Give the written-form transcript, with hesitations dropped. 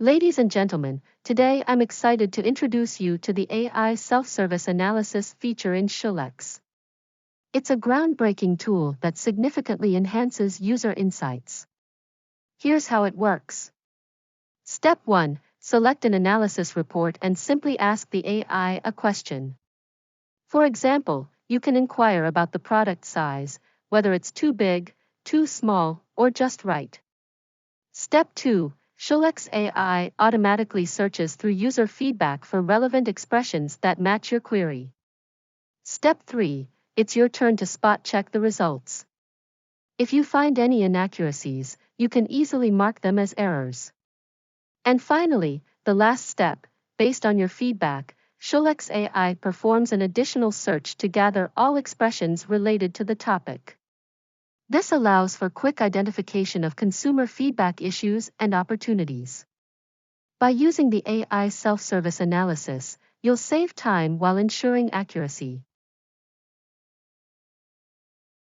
Ladies and gentlemen, today I'm excited to introduce you to the AI self-service analysis feature in Shulex. It's a groundbreaking tool that significantly enhances user insights. Here's how it works. Step 1. Select an analysis report and simply ask the AI a question. For example, you can inquire about the product size, whether it's too big, too small, or just right. Step 2. Shulex AI automatically searches through user feedback for relevant expressions that match your query. Step 3. It's your turn to spot check the results. If you find any inaccuracies, you can easily mark them as errors. And finally, the last step, based on your feedback, Shulex AI performs an additional search to gather all expressions related to the topic. This allows for quick identification of consumer feedback issues and opportunities. By using the AI self-service analysis, you'll save time while ensuring accuracy.